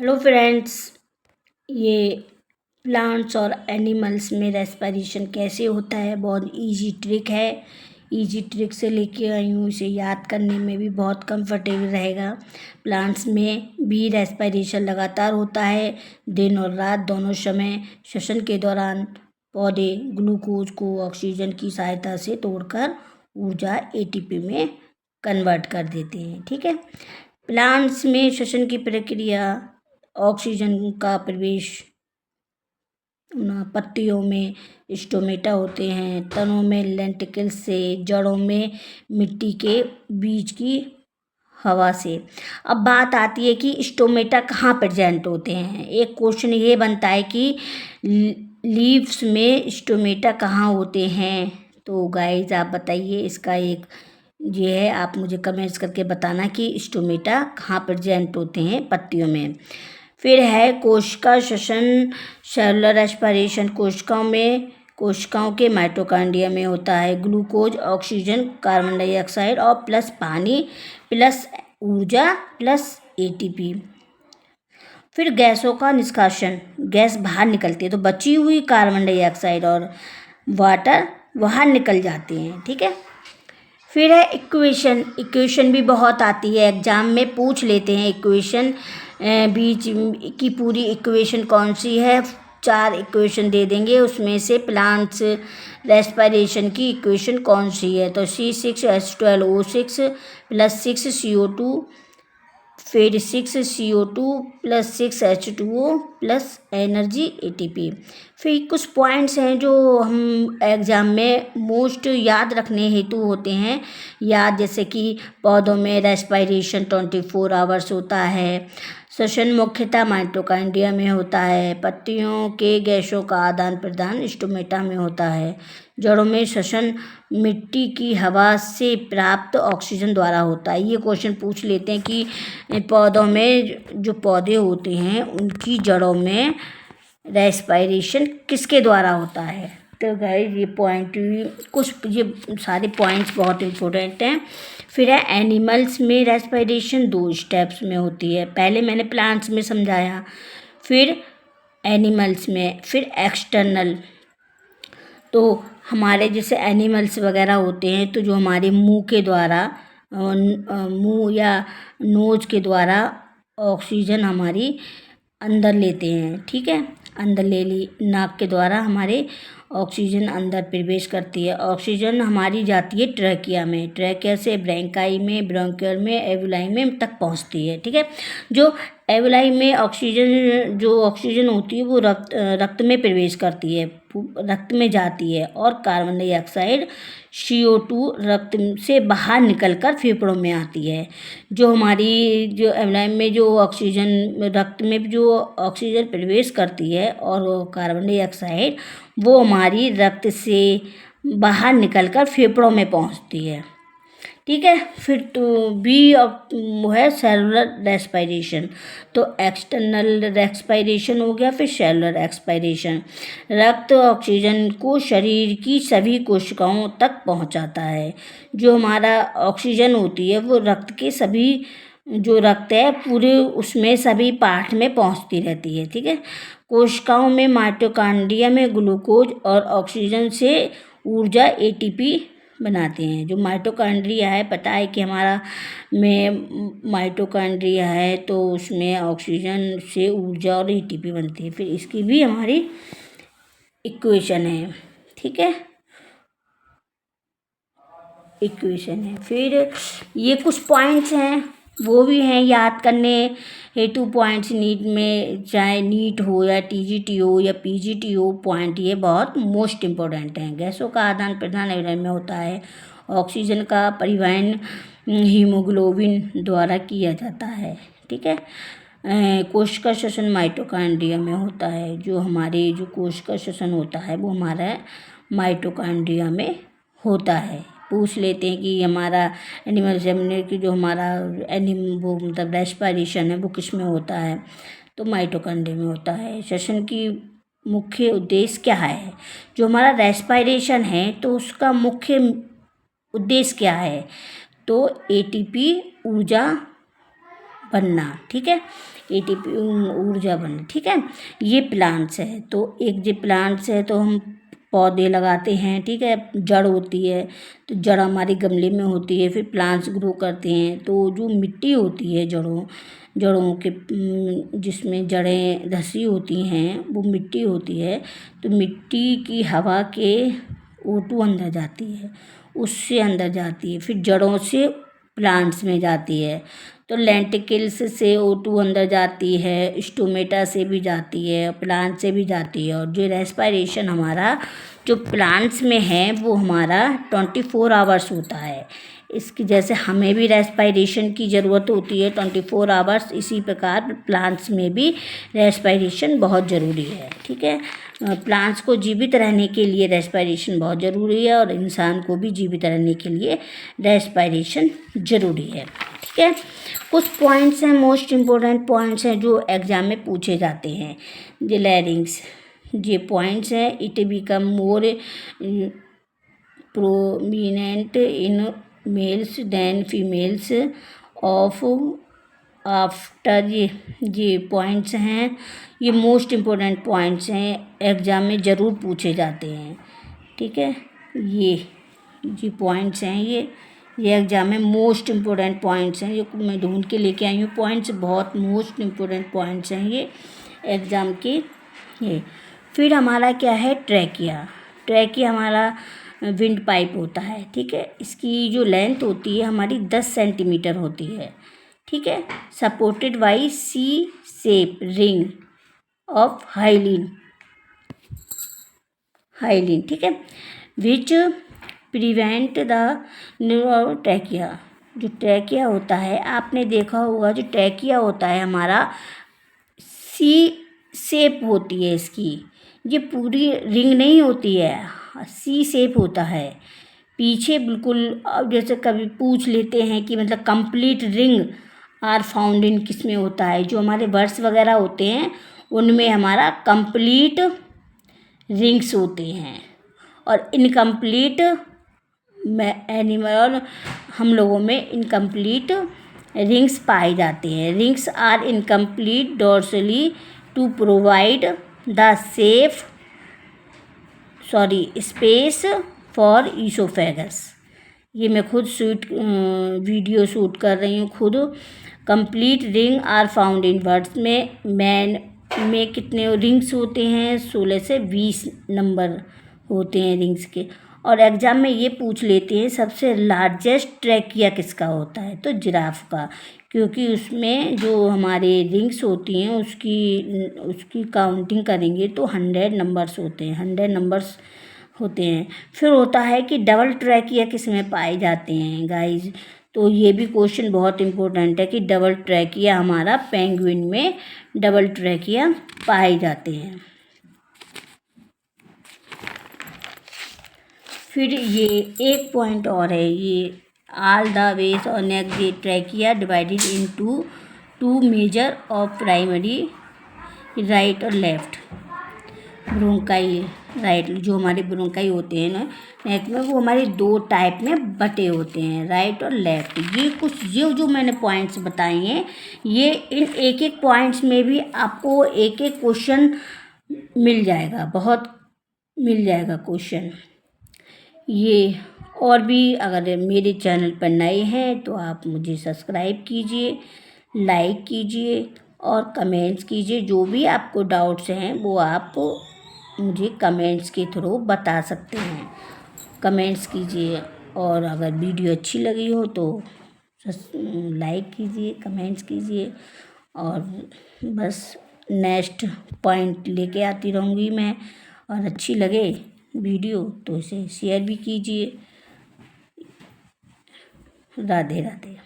Hello friends, ये plants और animals में रेस्पिरेशन कैसे होता है। बहुत इजी ट्रिक है। इजी ट्रिक से लेके आई हूँ, इसे याद करने में भी बहुत कंफर्टेबल रहेगा। प्लांट्स में भी रेस्पिरेशन लगातार होता है। दिन और रात दोनों समय श्वसन के दौरान पौधे ग्लूकोज को ऑक्सीजन की सहायता से तोड़कर ऊर्जा एटीपी में कन्वर्ट कर देते हैं। ठीक है। प्लांट्स में श्वसन की प्रक्रिया, ऑक्सीजन का प्रवेश पत्तियों में स्टोमेटा होते हैं, तनों में लेंटिकल्स से, जड़ों में मिट्टी के बीज की हवा से। अब बात आती है कि स्टोमेटा कहाँ प्रेजेंट होते हैं। एक क्वेश्चन ये बनता है कि लीव्स में स्टोमेटा कहाँ होते हैं। तो गाइज आप बताइए, इसका एक ये है, आप मुझे कमेंट्स करके बताना कि स्टोमेटा कहाँ प्रेजेंट होते हैं पत्तियों में। फिर है कोशिका श्वसन, सेलुलर रेस्पिरेशन। कोशिकाओं के माइटोकॉन्ड्रिया में होता है ग्लूकोज, ऑक्सीजन, कार्बन डाइऑक्साइड और प्लस पानी प्लस ऊर्जा प्लस एटीपी। फिर गैसों का निष्कासन, गैस बाहर निकलती है तो बची हुई कार्बन डाइऑक्साइड और वाटर बाहर निकल जाते हैं। ठीक है। फिर है इक्वेशन भी बहुत आती है, एग्जाम में पूछ लेते हैं इक्वेशन। बीच की पूरी इक्वेशन कौन सी है, 4 इक्वेशन दे देंगे, उसमें से प्लांट्स रेस्पिरेशन की इक्वेशन कौन सी है। तो C6H12O6 प्लस 6CO2, फिर 6CO2 plus 6H2O plus energy ATP। फिर कुछ पॉइंट्स हैं जो हम एग्ज़ाम में मोस्ट याद रखने हेतु होते हैं। जैसे कि पौधों में रेस्पिरेशन 24 आवर्स होता है, श्वसन मुख्यतः माइटोकॉन्ड्रिया में होता है, पत्तियों के गैसों का आदान प्रदान स्टोमेटा में होता है, जड़ों में श्वसन मिट्टी की हवा से प्राप्त ऑक्सीजन द्वारा होता है। ये क्वेश्चन पूछ लेते हैं कि पौधों में जो पौधे होते हैं उनकी जड़ों में रेस्पिरेशन किसके द्वारा होता है। तो गाइस ये सारे पॉइंट्स बहुत इम्पोर्टेंट हैं। फिर है एनिमल्स में रेस्पिरेशन 2 स्टेप्स में होती है। पहले मैंने प्लांट्स में समझाया, फिर एनिमल्स में, फिर एक्सटर्नल। तो हमारे जैसे एनिमल्स वगैरह होते हैं तो जो हमारे मुंह के द्वारा, मुंह या नोज के द्वारा ऑक्सीजन हमारी अंदर लेते हैं। ठीक है। अंदर ले ली, नाक के द्वारा हमारे ऑक्सीजन अंदर प्रवेश करती है। ऑक्सीजन हमारी जाती है ट्रैकिया में, ट्रैकिया से ब्रैंकाई में, ब्रोंकियल में, एवुलाई में तक पहुंचती है। ठीक है। जो एवुलाई में ऑक्सीजन होती है वो रक्त में प्रवेश करती है, रक्त में जाती है, और कार्बन डाइऑक्साइड CO2 रक्त से बाहर निकलकर फेफड़ों में आती है। जो हमारी जो एवुलाई में जो ऑक्सीजन, रक्त में जो ऑक्सीजन प्रवेश करती है और कार्बन डाइऑक्साइड वो हमारी रक्त से बाहर निकलकर फेफड़ों में पहुंचती है। ठीक है। फिर तो वो है सेलुलर रेस्पिरेशन। तो एक्सटर्नल रेस्पिरेशन हो गया, फिर सेलुलर रेस्पिरेशन। रक्त ऑक्सीजन को शरीर की सभी कोशिकाओं तक पहुंचाता है। जो हमारा ऑक्सीजन होती है वो रक्त के सभी, जो रक्त है पूरे उसमें सभी पार्ट में पहुंचती रहती है। ठीक है। कोशिकाओं में माइटोकॉन्ड्रिया में ग्लूकोज और ऑक्सीजन से ऊर्जा ATP बनाते हैं। जो माइटोकॉन्ड्रिया है, पता है कि हमारा में माइटोकॉन्ड्रिया है तो उसमें ऑक्सीजन से ऊर्जा और ATP बनती है। फिर इसकी भी हमारी इक्वेशन है। ठीक है, इक्वेशन है। फिर ये कुछ पॉइंट्स हैं वो भी हैं याद करने हेतु पॉइंट्स नीट में, चाहे नीट हो या TGT हो या PGT हो, पॉइंट ये बहुत मोस्ट इम्पोर्टेंट हैं। गैसों का आदान प्रदान एवुलाई में होता है, ऑक्सीजन का परिवहन हीमोग्लोबिन द्वारा किया जाता है। ठीक है। कोशिका श्वसन माइटोकॉन्ड्रिया में होता है। जो हमारे जो कोशिका श्वसन होता है वो हमारा माइटोकॉन्ड्रिया में होता है। पूछ लेते हैं कि हमारा एनिमल जमने की जो हमारा वो मतलब रेस्पिरेशन है वो किस में होता है, तो माइटोकॉन्ड्रिया में होता है। श्वसन की मुख्य उद्देश्य क्या है। जो हमारा रेस्पिरेशन है तो उसका मुख्य उद्देश्य क्या है, तो ATP ऊर्जा बनना, ठीक है, एटीपी ऊर्जा बनना, ठीक है। ये प्लांट्स है, तो एक जो प्लांट्स है तो हम पौधे लगाते हैं, ठीक है, जड़ होती है तो जड़ हमारे गमले में होती है, फिर प्लांट्स ग्रो करते हैं। तो जो मिट्टी होती है जड़ों के जिसमें जड़ें धसी होती हैं वो मिट्टी होती है। तो मिट्टी की हवा के O2 अंदर जाती है, उससे अंदर जाती है, फिर जड़ों से प्लांट्स में जाती है। तो लेंटिकल्स से O2 अंदर जाती है, स्टोमेटा से भी जाती है, प्लांट से भी जाती है। और जो रेस्पिरेशन हमारा जो प्लांट्स में है वो हमारा 24 आवर्स होता है। इसकी जैसे हमें भी रेस्पिरेशन की ज़रूरत होती है 24 आवर्स, इसी प्रकार प्लांट्स में भी रेस्पिरेशन बहुत ज़रूरी है, ठीक है। प्लांट्स को जीवित रहने के लिए रेस्पिरेशन बहुत ज़रूरी है और इंसान को भी जीवित रहने के लिए रेस्पिरेशन ज़रूरी है, ठीक है। कुछ पॉइंट्स हैं, मोस्ट इम्पोर्टेंट पॉइंट्स हैं जो एग्ज़ाम में पूछे जाते हैं। द लैरिंग्स, ये पॉइंट्स हैं, it become more prominent in males than females of after. ये पॉइंट्स हैं, ये मोस्ट इम्पोर्टेंट पॉइंट्स हैं, एग्ज़ाम में ज़रूर पूछे जाते हैं, ठीक है। ये पॉइंट्स हैं, ये एग्ज़ाम में मोस्ट इम्पोर्टेंट पॉइंट्स हैं, ये मैं ढूंढ के लेके आई हूँ पॉइंट्स, बहुत मोस्ट इम्पोर्टेंट पॉइंट्स हैं ये एग्ज़ाम के। ये फिर हमारा क्या है, ट्रैकिया हमारा विंड पाइप होता है, ठीक है। इसकी जो लेंथ होती है हमारी 10 सेंटीमीटर होती है, ठीक है। Supported by C shape ring of hyaline, ठीक है, विच प्रिवेंट द ट्रैकिया। जो ट्रैकिया होता है, आपने देखा होगा जो ट्रैकिया होता है हमारा सी शेप होती है इसकी, ये पूरी रिंग नहीं होती है, सी शेप होता है पीछे बिल्कुल। अब जैसे कभी पूछ लेते हैं कि मतलब complete ring are found in किस में होता है, जो हमारे वर्ड्स वगैरह होते हैं उनमें हमारा कंप्लीट रिंग्स होते हैं, और इनकम्प्लीट एनिमल हम लोगों में इनकम्प्लीट रिंग्स पाए जाते हैं। Rings are incomplete dorsally to provide the space for oesophagus. ये मैं खुद वीडियो शूट कर रही हूँ खुद। Complete ring are found in birds में मैन में कितने रिंग्स होते हैं, 16 से 20 नंबर होते हैं रिंग्स के। और एग्ज़ाम में ये पूछ लेते हैं सबसे लार्जेस्ट ट्रैकिया किसका होता है, तो जिराफ का, क्योंकि उसमें जो हमारे रिंग्स होती हैं उसकी काउंटिंग करेंगे तो 100 नंबर्स होते हैं, 100 नंबर्स होते हैं। फिर होता है कि डबल ट्रैकिया किस में पाए जाते हैं गाइज, तो ये भी क्वेश्चन बहुत इंपॉर्टेंट है कि डबल ट्रैकिया हमारा पेंगुइन में डबल ट्रैकिया पाए जाते हैं। फिर ये एक पॉइंट और है, ये ऑल द वेज और neck the trachea divided into two measure of primary, right और लेफ्ट ब्रोंकाई। राइट जो हमारे ब्रोंकाई होते हैं ना नेक में, वो हमारे 2 टाइप में बटे होते हैं, राइट और लेफ्ट। ये जो मैंने पॉइंट्स बताए हैं, ये इन एक एक पॉइंट्स में भी आपको एक एक क्वेश्चन मिल जाएगा, बहुत मिल जाएगा क्वेश्चन। ये और भी अगर मेरे चैनल पर नए हैं तो आप मुझे सब्सक्राइब कीजिए, लाइक कीजिए और कमेंट्स कीजिए। जो भी आपको डाउट्स हैं वो आप मुझे कमेंट्स के थ्रू बता सकते हैं, कमेंट्स कीजिए। और अगर वीडियो अच्छी लगी हो तो लाइक कीजिए, कमेंट्स कीजिए। और बस नेक्स्ट पॉइंट लेके आती रहूँगी मैं, और अच्छी लगे वीडियो तो इसे शेयर भी कीजिए। राधे राधे।